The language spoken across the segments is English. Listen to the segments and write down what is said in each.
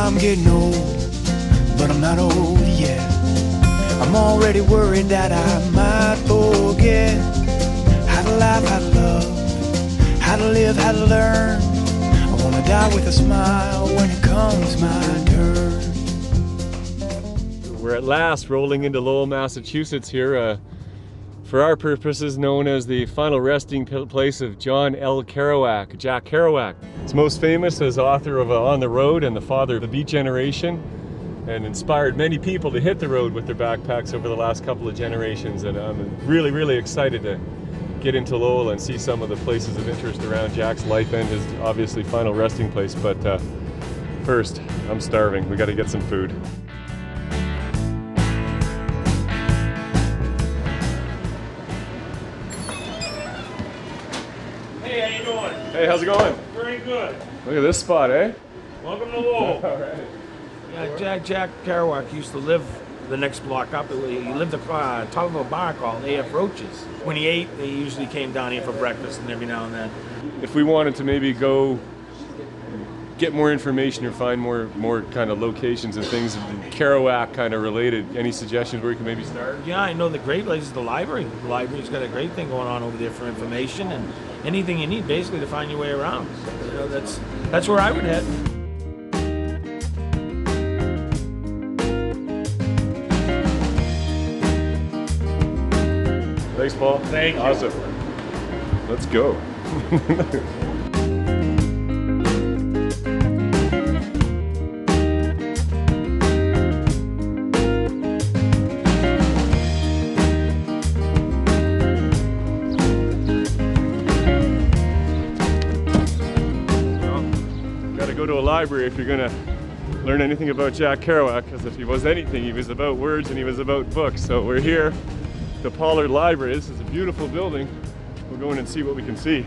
I'm getting old, but I'm not old yet. I'm already worried that I might forget how to laugh, how to love, how to live, how to learn. I wanna die with a smile when it comes my turn. We're at last rolling into Lowell, Massachusetts here, for our purposes known as the final resting place of John L. Kerouac, Jack Kerouac. He's most famous as author of On the Road and the father of the Beat Generation, and inspired many people to hit the road with their backpacks over the last couple of generations. And I'm really, really excited to get into Lowell and see some of the places of interest around Jack's life and his obviously final resting place. But first, I'm starving. We got to get some food. Hey, how you doing? Hey, how's it going? Very good. Look at this spot, eh? Welcome to Lowell. All right. Yeah, Jack Kerouac used to live the next block up. He lived top of a bar called A.F. Roach's. When he ate, he usually came down here for breakfast and every now and then. If we wanted to maybe go get more information or find more kind of locations and things Kerouac kind of related, any suggestions where we can maybe start? Yeah, I know the great place is the library. The library's got a great thing going on over there for information and anything you need basically to find your way around. You know, that's where I would head. Thanks, Paul. Thank you. Awesome. Let's go. Go to a library if you're gonna learn anything about Jack Kerouac, because if he was anything, he was about words and he was about books. So we're here, the Pollard Library. This is a beautiful building. We'll go in and see what we can see.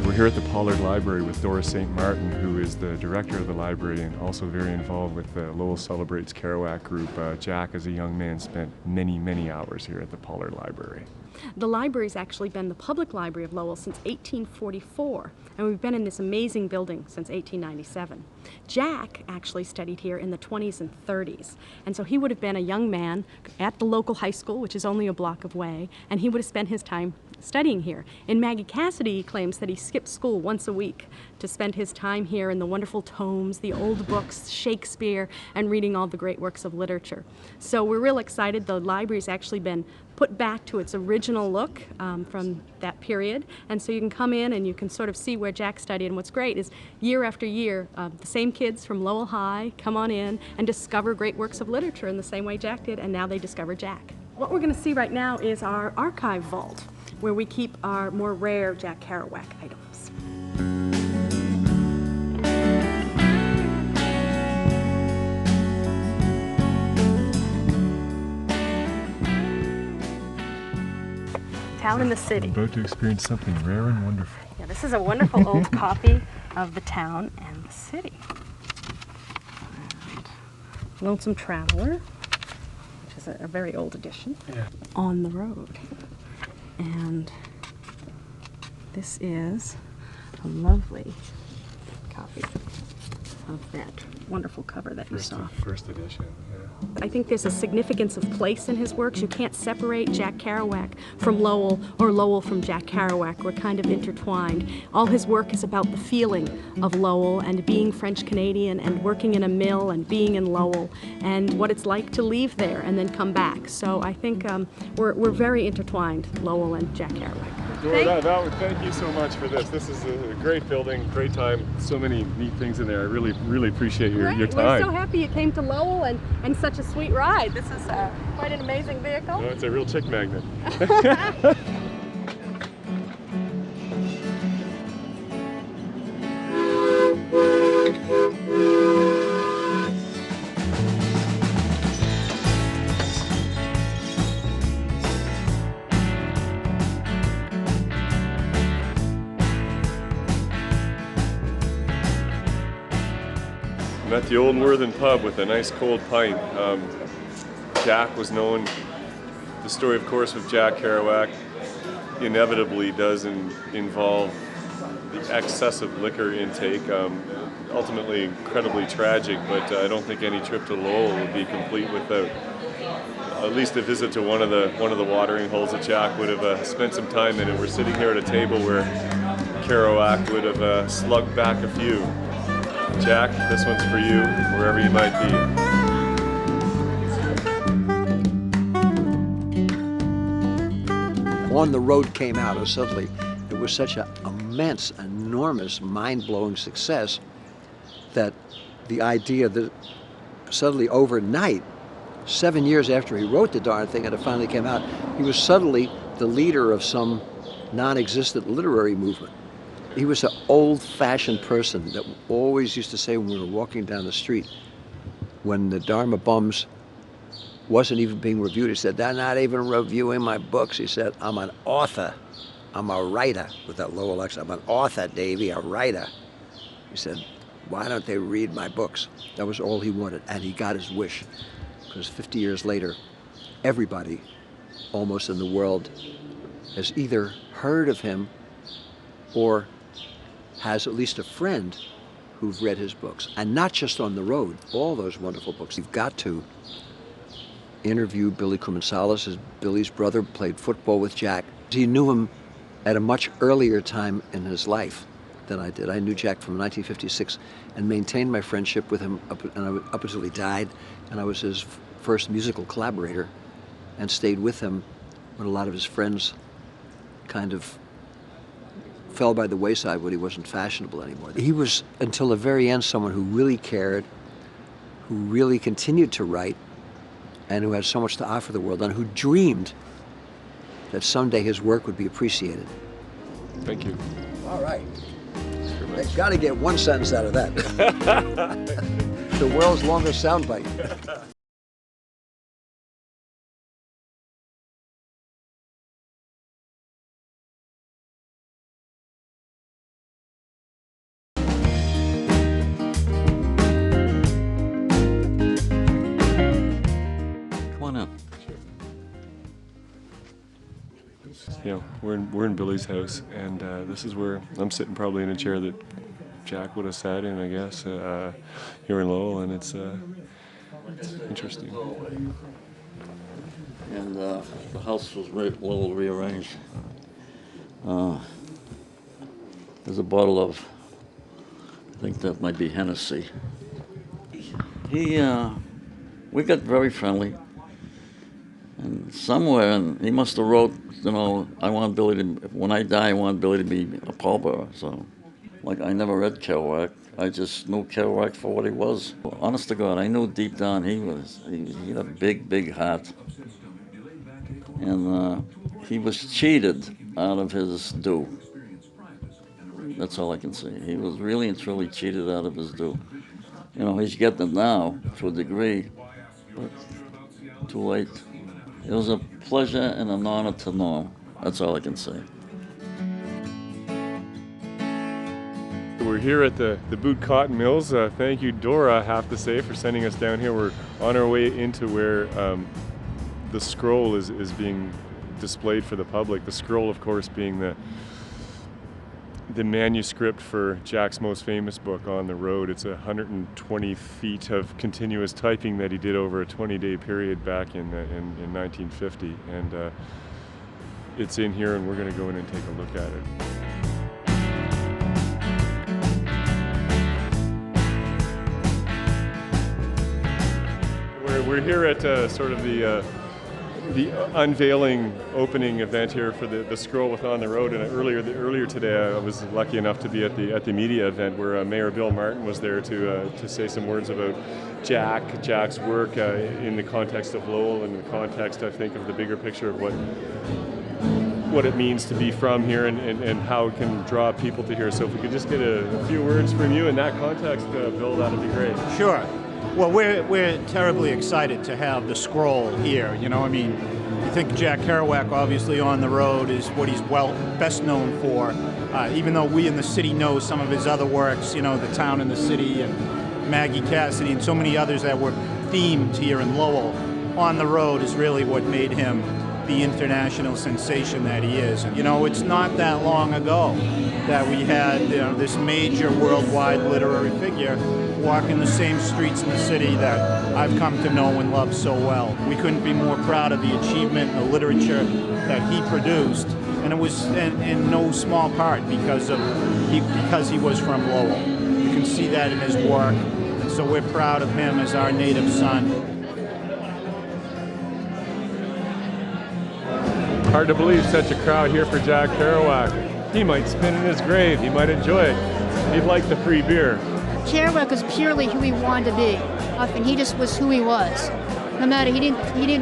We're here at the Pollard Library with Doris St. Martin, who is the director of the library and also very involved with the Lowell Celebrates Kerouac group. Jack, as a young man, spent many, many hours here at the Pollard Library. The library's actually been the public library of Lowell since 1844, and we've been in this amazing building since 1897. Jack actually studied here in the 20s and 30s, and so he would have been a young man at the local high school, which is only a block away, and he would have spent his time studying here. In Maggie Cassidy claims that he skipped school once a week to spend his time here in the wonderful tomes, the old books, Shakespeare, and reading all the great works of literature. So we're real excited. The library's actually been put back to its original look from that period, and so you can come in and you can sort of see where Jack studied. And what's great is year after year the same kids from Lowell High come on in and discover great works of literature in the same way Jack did, and now they discover Jack. What we're going to see right now is our archive vault, where we keep our more rare Jack Kerouac items. Town in the city. I'm about to experience something rare and wonderful. Yeah, this is a wonderful old copy of The Town and the City. And Lonesome Traveler, which is a very old edition. Yeah. On the Road. And this is a lovely copy of that wonderful cover that you saw. First edition, yeah. I think there's a significance of place in his works. You can't separate Jack Kerouac from Lowell or Lowell from Jack Kerouac. We're kind of intertwined. All his work is about the feeling of Lowell and being French-Canadian and working in a mill and being in Lowell and what it's like to leave there and then come back. So I think we're very intertwined, Lowell and Jack Kerouac. Dora, thank you so much for this. This is a great building, great time. So many neat things in there. I really, really appreciate your time. We're so happy you came to Lowell and such a sweet ride. This is quite an amazing vehicle. Oh, it's a real chick magnet. I'm at the Old Worthen pub with a nice cold pint. Jack was known The story, of course, with Jack Kerouac inevitably does involve the excessive liquor intake. Ultimately incredibly tragic, but I don't think any trip to Lowell would be complete without at least a visit to one of the watering holes that Jack would have spent some time in. And we're sitting here at a table where Kerouac would have slugged back a few. Jack, this one's for you, wherever you might be. On the Road came out, and suddenly it was such an immense, enormous, mind-blowing success that the idea that suddenly overnight, 7 years after he wrote the darn thing and it finally came out, he was suddenly the leader of some non-existent literary movement. He was an old-fashioned person that always used to say when we were walking down the street, when the Dharma Bums wasn't even being reviewed, he said, "They're not even reviewing my books." He said, "I'm an author. I'm a writer," with that Lowell accent. "I'm an author, Davy, a writer." He said, "Why don't they read my books?" That was all he wanted, and he got his wish. Because 50 years later, everybody almost in the world has either heard of him or has at least a friend who've read his books. And not just On the Road, all those wonderful books. You've got to interview Billy Kumansalis. Billy's brother played football with Jack. He knew him at a much earlier time in his life than I did. I knew Jack from 1956 and maintained my friendship with him up until he died, and I was his first musical collaborator and stayed with him when a lot of his friends kind of fell by the wayside when he wasn't fashionable anymore. He was, until the very end, someone who really cared, who really continued to write, and who had so much to offer the world, and who dreamed that someday his work would be appreciated. Thank you. All right. They've got to get one sentence out of that. The world's longest soundbite. You know, we're in Billy's house, and this is where I'm sitting, probably in a chair that Jack would have sat in, I guess, here in Lowell, and it's interesting. And the house was a little rearranged. There's a bottle of, I think that might be Hennessy. We got very friendly. And somewhere, and he must have wrote, you know, I want Billy to, when I die, I want Billy to be a pallbearer. So, like, I never read Kerouac. I just knew Kerouac for what he was. Honest to God, I knew deep down he had a big, big heart. And he was cheated out of his due. That's all I can say. He was really and truly cheated out of his due. You know, he's getting it now to a degree, but too late. It was a pleasure and an honor to know him. That's all I can say. We're here at the Boot Cotton Mills. Thank you, Dora, I have to say, for sending us down here. We're on our way into where the scroll is being displayed for the public. The scroll, of course, being the manuscript for Jack's most famous book, On the Road. It's 120 feet of continuous typing that he did over a 20-day period back in 1950, and it's in here, and we're going to go in and take a look at it. We're here at sort of the unveiling opening event here for the scroll with On the Road, and earlier today I was lucky enough to be at the media event where Mayor Bill Martin was there to say some words about Jack's work in the context of Lowell, and in the context, I think, of the bigger picture of what it means to be from here and how it can draw people to here. So if we could just get a few words from you in that context, Bill, that'd be great. Sure. Well, we're terribly excited to have the scroll here. You know, I mean, you think Jack Kerouac, obviously, On the Road is what he's best known for. Even though we in the city know some of his other works, you know, The Town and the City and Maggie Cassidy and so many others that were themed here in Lowell, On the Road is really what made him the international sensation that he is. You know, it's not that long ago that we had this major worldwide literary figure walking the same streets in the city that I've come to know and love so well. We couldn't be more proud of the achievement and the literature that he produced, and it was in no small part because he was from Lowell. You can see that in his work, and so we're proud of him as our native son. Hard to believe such a crowd here for Jack Kerouac. He might spin in his grave. He might enjoy it. He'd like the free beer. Kerouac was purely who he wanted to be, and he just was who he was. No matter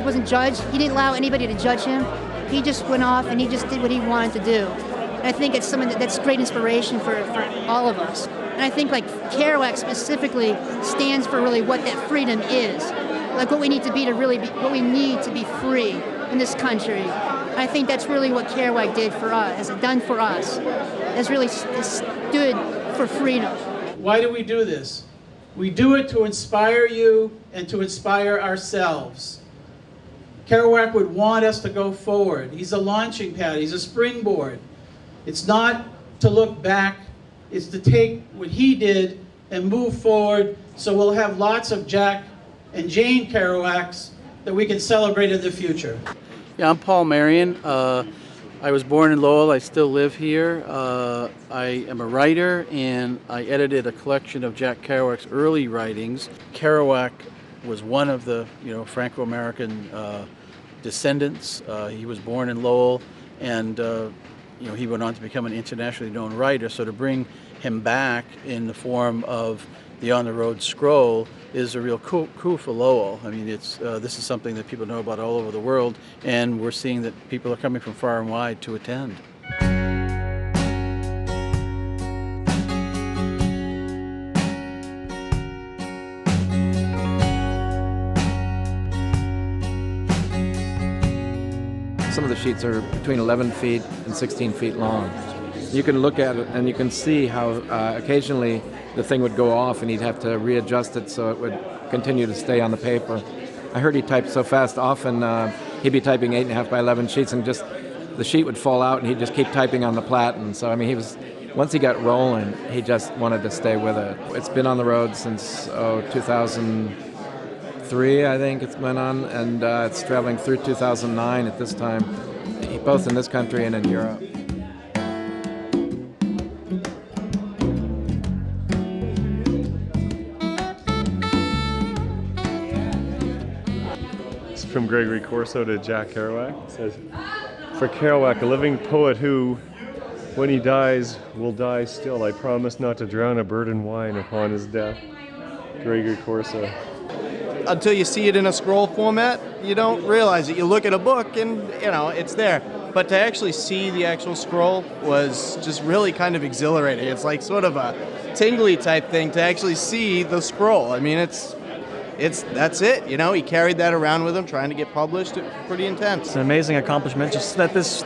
wasn't judged. He didn't allow anybody to judge him. He just went off and he just did what he wanted to do. And I think it's something that's great inspiration for all of us. And I think like Kerouac specifically stands for really what that freedom is, like what we need to be to really be, what we need to be free in this country. And I think that's really what Kerouac did for us, has done for us. Has really stood for freedom. Why do we do this? We do it to inspire you and to inspire ourselves. Kerouac would want us to go forward. He's a launching pad. He's a springboard. It's not to look back. It's to take what he did and move forward, so we'll have lots of Jack and Jane Kerouacs that we can celebrate in the future. Yeah, I'm Paul Marion. I was born in Lowell. I still live here. I am a writer, and I edited a collection of Jack Kerouac's early writings. Kerouac was one of the Franco-American descendants. He was born in Lowell, and he went on to become an internationally known writer. So to bring him back in the form of the On the Road scroll is a real coup for Lowell. I mean, this is something that people know about all over the world, and we're seeing that people are coming from far and wide to attend. Some of the sheets are between 11 feet and 16 feet long. You can look at it and you can see how occasionally the thing would go off and he'd have to readjust it so it would continue to stay on the paper. I heard he typed so fast often he'd be typing 8.5 by 11 sheets and just the sheet would fall out and he'd just keep typing on the platen. So I mean, once he got rolling, he just wanted to stay with it. It's been on the road since 2003, I think it's been on, and it's traveling through 2009 at this time, both in this country and in Europe. From Gregory Corso to Jack Kerouac. It says, for Kerouac, a living poet who, when he dies, will die still. I promise not to drown a bird in wine upon his death. Gregory Corso. Until you see it in a scroll format, you don't realize it. You look at a book and, it's there. But to actually see the actual scroll was just really kind of exhilarating. It's like sort of a tingly type thing to actually see the scroll. I mean, that's it, he carried that around with him, trying to get published. Pretty intense. It's an amazing accomplishment, just that this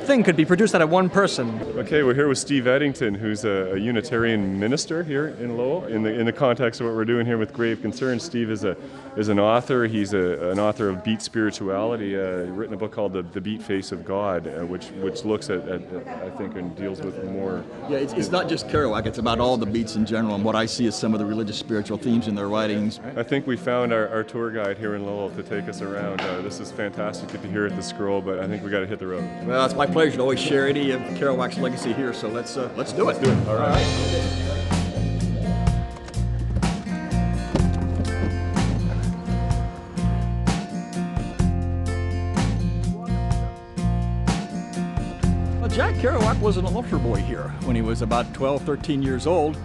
thing could be produced out of one person. Okay, we're here with Steve Eddington, who's a Unitarian minister here in Lowell. In the context of what we're doing here with Grave Concern, Steve is an author. He's an author of Beat Spirituality, written a book called The Beat Face of God, which looks at I think, and deals with more. Yeah, it's not just Kerouac, it's about all the beats in general, and what I see as some of the religious spiritual themes in their writings. I think we found our tour guide here in Lowell to take us around. This is fantastic to be here at the Scroll, but I think we got to hit the road. Well, it's my pleasure to always share any of Kerouac's legacy here, so let's do it. Let's do it. All right. Well, Jack Kerouac was an altar boy here when he was about 12, 13 years old.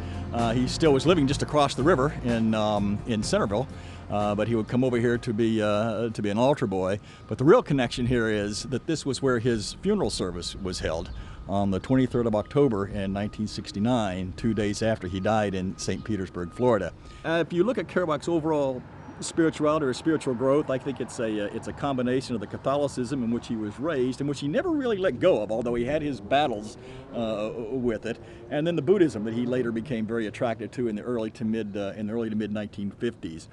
He still was living just across the river in Centerville. But he would come over here to be an altar boy. But the real connection here is that this was where his funeral service was held on the 23rd of October in 1969, 2 days after he died in St. Petersburg, Florida. If you look at Kerouac's overall spirituality or spiritual growth, I think it's a combination of the Catholicism in which he was raised, and which he never really let go of, although he had his battles with it, and then the Buddhism that he later became very attracted to in the early to mid 1950s.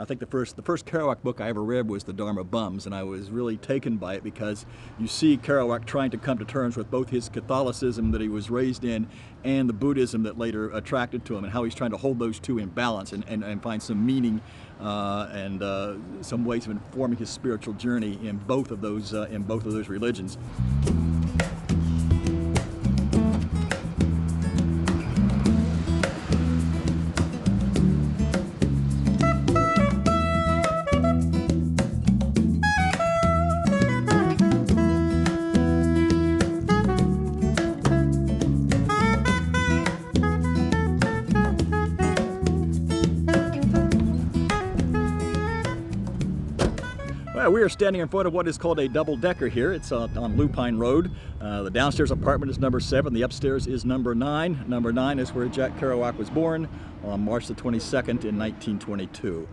I think the first Kerouac book I ever read was The Dharma Bums, and I was really taken by it because you see Kerouac trying to come to terms with both his Catholicism that he was raised in and the Buddhism that later attracted to him, and how he's trying to hold those two in balance and find some meaning and some ways of informing his spiritual journey in both of those religions. Well, we are standing in front of what is called a double-decker here. It's on Lupine Road. The downstairs apartment is number 7. The upstairs is number 9. Number 9 is where Jack Kerouac was born on March the 22nd in 1922.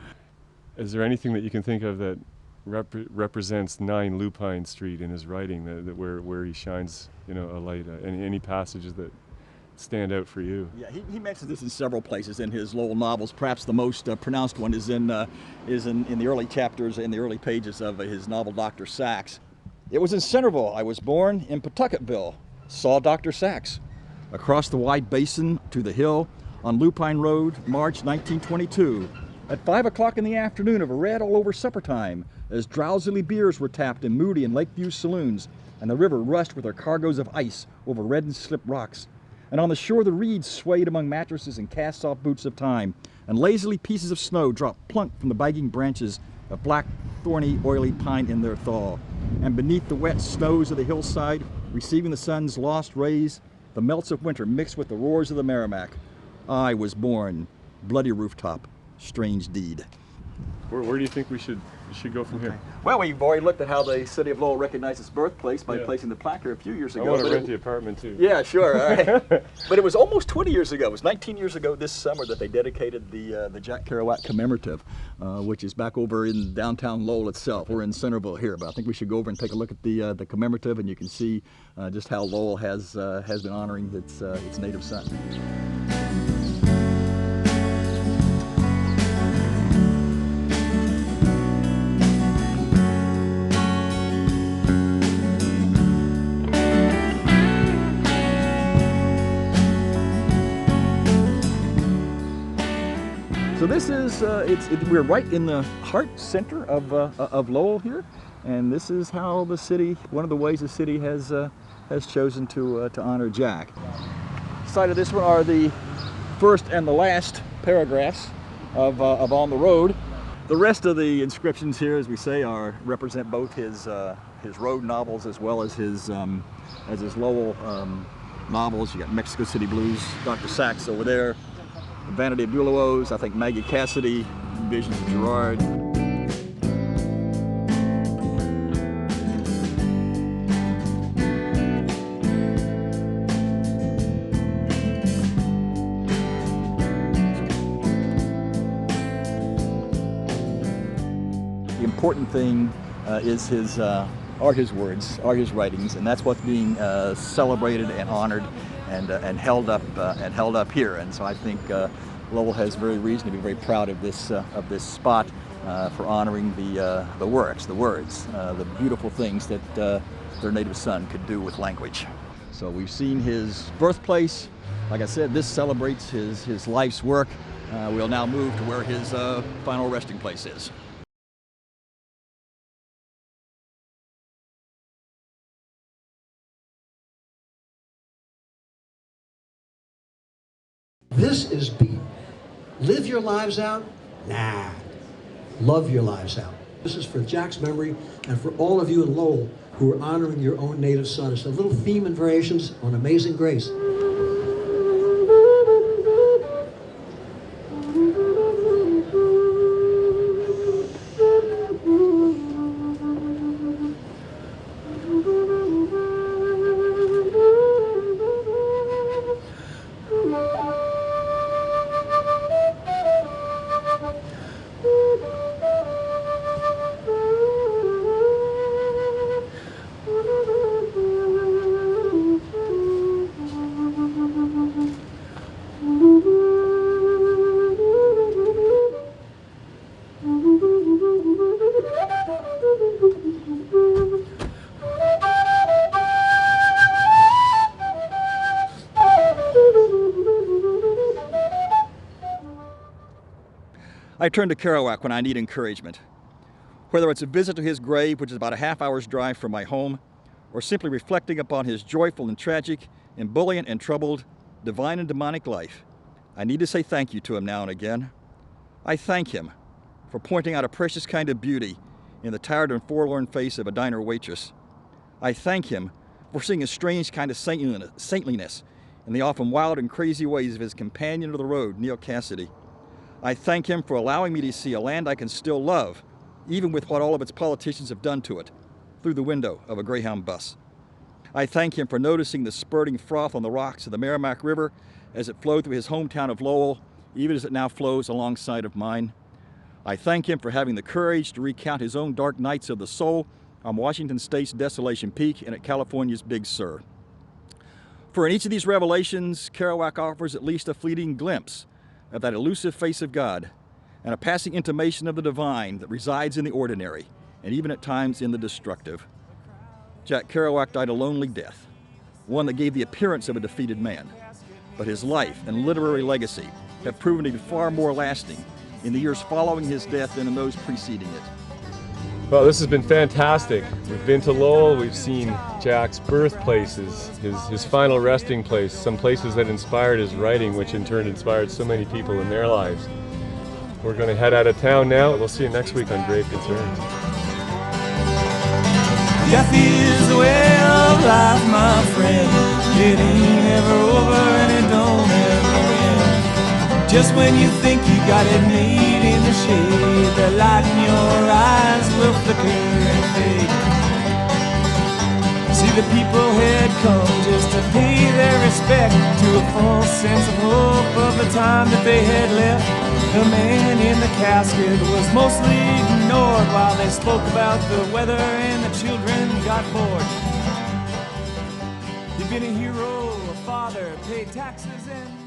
Is there anything that you can think of that represents 9 Lupine Street in his writing, that where he shines, a light? Any passages that stand out for you? Yeah, he mentions this in several places in his Lowell novels. Perhaps the most pronounced one is in the early chapters, in the early pages of his novel Dr. Sachs. It was in Centerville I was born, in Pawtucketville, saw Dr. Sachs. Across the wide basin to the hill on Lupine Road, March 1922. At 5 o'clock in the afternoon of a red all over supper time, as drowsily beers were tapped in Moody and Lakeview saloons, and the river rushed with her cargoes of ice over red and slip rocks. And on the shore the reeds swayed among mattresses and cast-off boots of time, and lazily pieces of snow dropped plunk from the bagging branches of black, thorny, oily pine in their thaw. And beneath the wet snows of the hillside, receiving the sun's lost rays, the melts of winter mixed with the roars of the Merrimack. I was born, bloody rooftop, strange deed. Where do you think we should go from here? Well, we've already looked at how the city of Lowell recognized its birthplace by placing the plaque here a few years ago. I want to rent the apartment too. Yeah, sure. All right. But it was almost 20 years ago. It was 19 years ago this summer that they dedicated the Jack Kerouac Commemorative, which is back over in downtown Lowell itself. We're in Centerville here, but I think we should go over and take a look at the Commemorative, and you can see just how Lowell has been honoring its native son. So this is, we're right in the heart center of Lowell here, and this is how the city, one of the ways the city has chosen to honor Jack. Side of this one are the first and the last paragraphs of On the Road. The rest of the inscriptions here, as we say, represent both his road novels as well as his Lowell novels. You got Mexico City Blues, Dr. Sachs over there. Vanity of Bulows, I think Maggie Cassidy, Visions of Gerard. The important thing is are his words, are his writings, and that's what's being celebrated and honored and held up here. And so I think Lowell has very reason to be very proud of this spot for honoring the works, the words, the beautiful things that their native son could do with language. So we've seen his birthplace. Like I said, this celebrates his life's work. We'll now move to where his final resting place is. This is beat. Live your lives out? Nah. Love your lives out. This is for Jack's memory and for all of you in Lowell who are honoring your own native son. It's a little theme and variations on Amazing Grace. I turn to Kerouac when I need encouragement. Whether it's a visit to his grave, which is about a half-hour's drive from my home, or simply reflecting upon his joyful and tragic, ebullient and troubled, divine and demonic life, I need to say thank you to him now and again. I thank him for pointing out a precious kind of beauty in the tired and forlorn face of a diner waitress. I thank him for seeing a strange kind of saintliness in the often wild and crazy ways of his companion of the road, Neil Cassidy. I thank him for allowing me to see a land I can still love, even with what all of its politicians have done to it, through the window of a Greyhound bus. I thank him for noticing the spurting froth on the rocks of the Merrimack River as it flowed through his hometown of Lowell, even as it now flows alongside of mine. I thank him for having the courage to recount his own dark nights of the soul on Washington State's Desolation Peak and at California's Big Sur. For in each of these revelations, Kerouac offers at least a fleeting glimpse of that elusive face of God and a passing intimation of the divine that resides in the ordinary and even at times in the destructive. Jack Kerouac died a lonely death, one that gave the appearance of a defeated man, but his life and literary legacy have proven to be far more lasting in the years following his death than in those preceding it. Well, this has been fantastic. We've been to Lowell, we've seen Jack's birthplaces, his final resting place, some places that inspired his writing, which in turn inspired so many people in their lives. We're going to head out of town now. We'll see you next week on Grave Concerns. Death is the way of life, my friend. It ain't ever over and it don't ever end. Just when you think you got it made in the shade, the light in your eyes will flicker and fade. See, the people had come just to pay their respect to a false sense of hope of the time that they had left. The man in the casket was mostly ignored while they spoke about the weather and the children got bored. You've been a hero, a father, paid taxes and